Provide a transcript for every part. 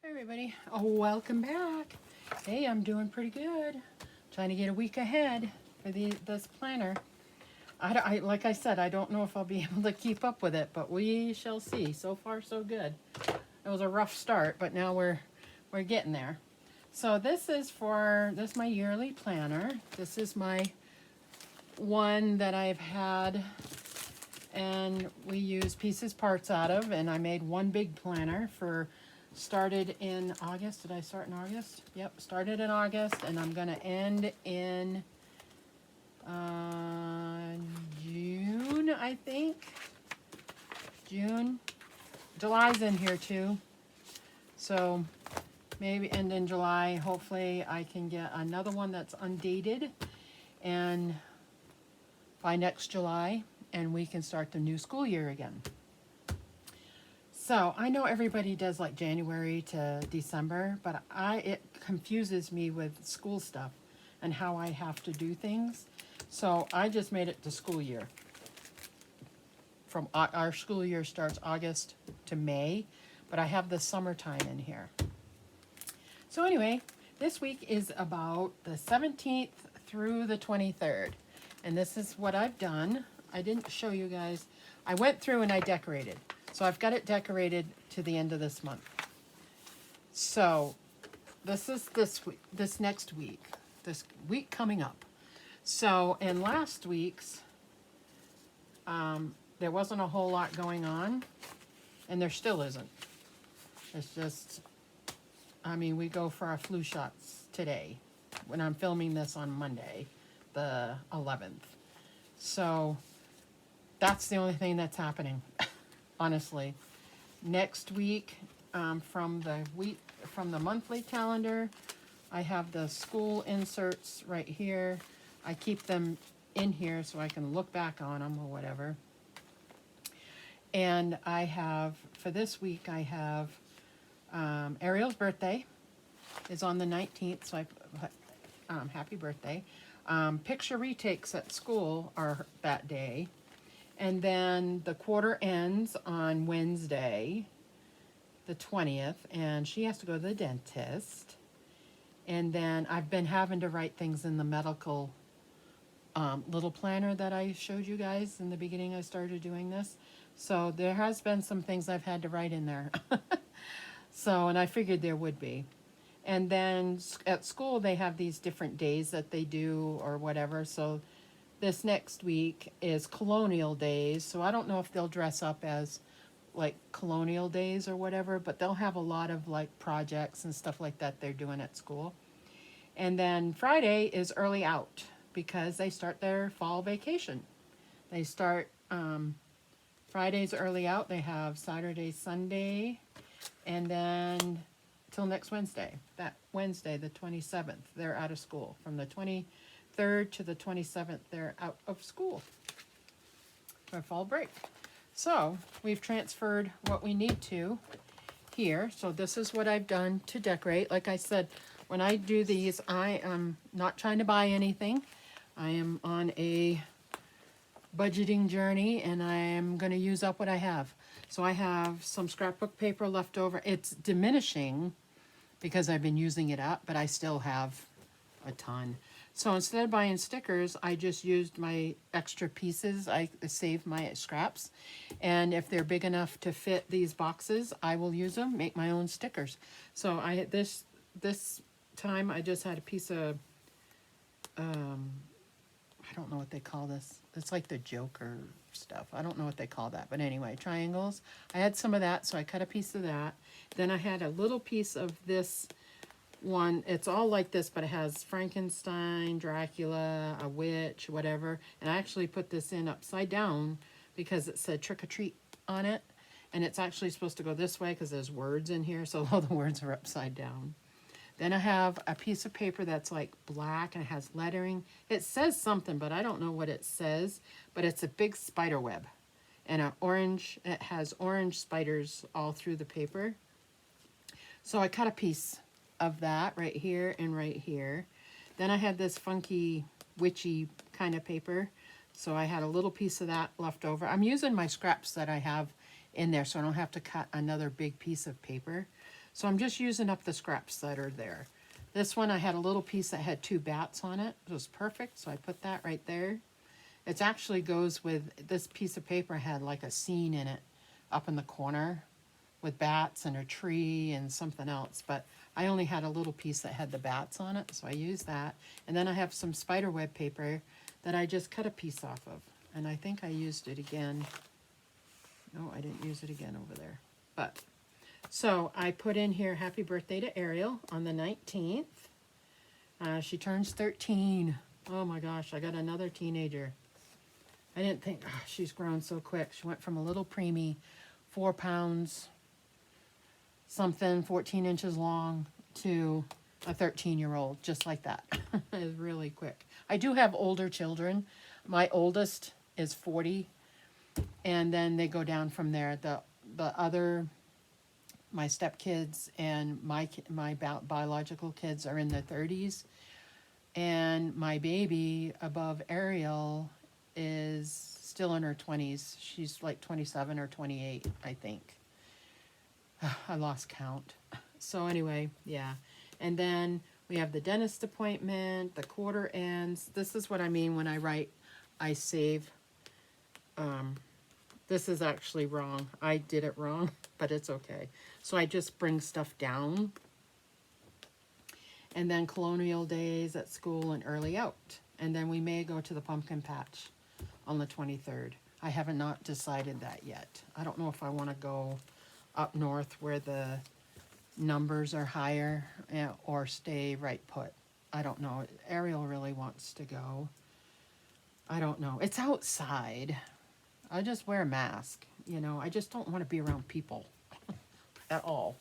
Hi everybody, welcome back. Hey, I'm doing pretty good. Trying to get a week ahead for this planner. Like I said, I don't know if I'll be able to keep up with it, but we shall see. So far, so good. It was a rough start, but now we're getting there. So this is my yearly planner. This is my one that I've had, and we use pieces parts out of, and I made one big planner for. Started in August. Did I start in August? Yep, started in August, and I'm going to end in June, I think. June. July's in here too. So maybe end in July. Hopefully I can get another one that's undated and by next July, and we can start the new school year again. So I know everybody does like January to December, but it confuses me with school stuff and how I have to do things. So I just made it to school year. From our school year starts August to May, but I have the summertime in here. So anyway, this week is about the 17th through the 23rd. And this is what I've done. I didn't show you guys. I went through and I decorated. So I've got it decorated to the end of this month. So this is this next week, this week coming up. So in last week's, there wasn't a whole lot going on, and there still isn't. It's just, I mean, we go for our flu shots today when I'm filming this on Monday, the 11th. So that's the only thing that's happening. Honestly, next week, from the monthly calendar, I have the school inserts right here. I keep them in here so I can look back on them or whatever. And I have, for this week, I have Ariel's birthday is on the 19th, so happy birthday. Picture retakes at school are that day. And then the quarter ends on Wednesday, the 20th, and she has to go to the dentist. And then I've been having to write things in the medical little planner that I showed you guys in the beginning. I started doing this. So there has been some things I've had to write in there. So, and I figured there would be. And then at school, they have these different days that they do or whatever. So this next week is Colonial Days, so I don't know if they'll dress up as like Colonial Days or whatever, but they'll have a lot of like projects and stuff like that they're doing at school. And then Friday is early out because they start their fall vacation. They start Friday's early out. They have Saturday, Sunday, and then till next Wednesday. That Wednesday, the 27th, they're out of school from the 23rd to the 27th, they're out of school for fall break. So we've transferred what we need to here. So this is what I've done to decorate. Like I said, when I do these, I am not trying to buy anything. I am on a budgeting journey, and I am going to use up what I have. So I have some scrapbook paper left over. It's diminishing because I've been using it up, but I still have a ton. So instead of buying stickers, I just used my extra pieces. I saved my scraps. And if they're big enough to fit these boxes, I will use them, make my own stickers. So this time I just had a piece of, I don't know what they call this. It's like the Joker stuff. I don't know what they call that. But anyway, triangles. I had some of that, so I cut a piece of that. Then I had a little piece of this one. It's all like this, but it has Frankenstein, Dracula, a witch, whatever. And I actually put this in upside down because it said trick or treat on it. And it's actually supposed to go this way because there's words in here, so all the words are upside down. Then I have a piece of paper that's like black and it has lettering. It says something, but I don't know what it says, but it's a big spider web. And it has orange spiders all through the paper. So I cut a piece of that right here and right here. Then I had this funky witchy kind of paper, so I had a little piece of that left over. I'm using my scraps that I have in there, so I don't have to cut another big piece of paper. So I'm just using up the scraps that are there. This one, I had a little piece that had 2 bats on it. It was perfect, so I put that right there. It actually goes with, this piece of paper had like a scene in it up in the corner with bats and a tree and something else, but I only had a little piece that had the bats on it, so I used that. And then I have some spider web paper that I just cut a piece off of, and I think I used it again. No, I didn't use it again over there. But, so I put in here, happy birthday to Ariel on the 19th. She turns 13. Oh my gosh, I got another teenager. I didn't think, she's grown so quick. She went from a little preemie, 4 pounds, something, 14 inches long, to a 13-year-old, just like that. It's really quick. I do have older children. My oldest is 40, and then they go down from there. The other, my stepkids and my biological kids are in their 30s, and my baby above Ariel is still in her 20s. She's like 27 or 28, I think. I lost count. So anyway, yeah. And then we have the dentist appointment, the quarter ends. This is what I mean when I write, I save. This is actually wrong. I did it wrong, but it's okay. So I just bring stuff down. And then colonial days at school and early out. And then we may go to the pumpkin patch on the 23rd. I have not decided that yet. I don't know if I want to go up north where the numbers are higher or stay right put. I don't know. Ariel really wants to go. I don't know. It's outside. I just wear a mask. You know, I just don't want to be around people at all.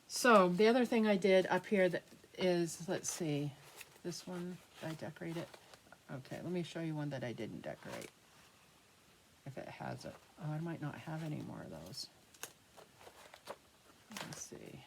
So the other thing I did up here that is, let's see, this one, did I decorate it? Okay, let me show you one that I didn't decorate. If it has it. Oh, I might not have any more of those. Let's see.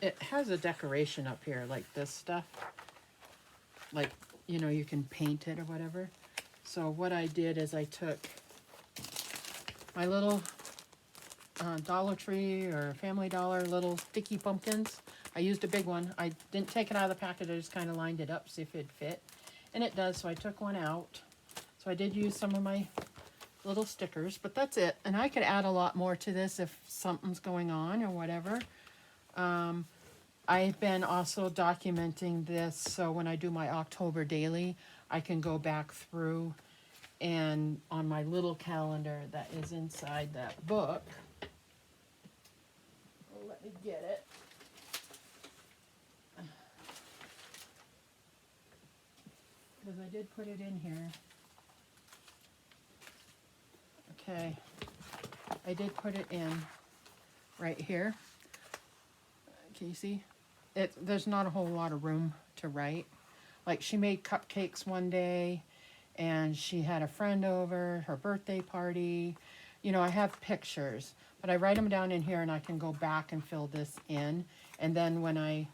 It has a decoration up here, like this stuff. Like, you know, you can paint it or whatever. So what I did is I took my little Dollar Tree or Family Dollar little sticky pumpkins. I used a big one. I didn't take it out of the packet. I just kind of lined it up, see if it'd fit. And it does, so I took one out. So I did use some of my little stickers, but that's it. And I could add a lot more to this if something's going on or whatever. I've been also documenting this, so when I do my October daily, I can go back through and on my little calendar that is inside that book. Let me get it. Because I did put it in here. Okay, I did put it in right here. Can you see? There's not a whole lot of room to write. Like, she made cupcakes one day, and she had a friend over, her birthday party. You know, I have pictures, but I write them down in here, and I can go back and fill this in. And then when I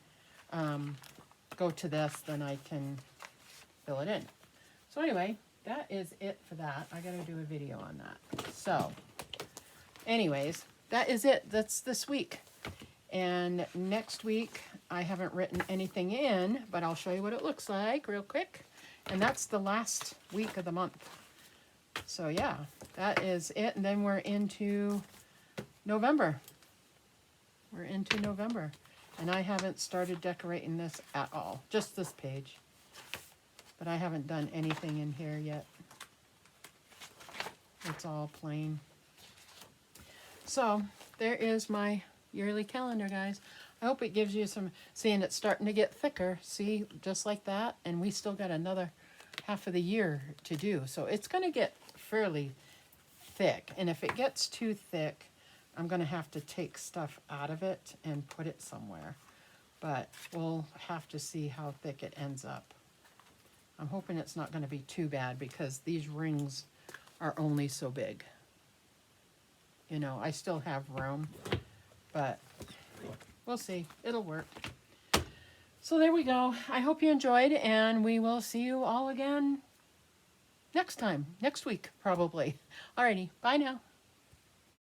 go to this, then I can fill it in. So anyway, that is it for that. I gotta do a video on that. So, anyways, that is it. That's this week. And next week, I haven't written anything in, but I'll show you what it looks like real quick. And that's the last week of the month. So yeah, that is it. And then we're into November. We're into November. And I haven't started decorating this at all. Just this page. But I haven't done anything in here yet. It's all plain. So, there is my yearly calendar, guys. I hope it gives you some, seeing it's starting to get thicker, see, just like that, and we still got another half of the year to do. So it's going to get fairly thick, and if it gets too thick, I'm going to have to take stuff out of it and put it somewhere. But we'll have to see how thick it ends up. I'm hoping it's not going to be too bad because these rings are only so big. You know, I still have room, but we'll see. It'll work. So there we go. I hope you enjoyed, and we will see you all again next time. Next week, probably. Alrighty. Bye now.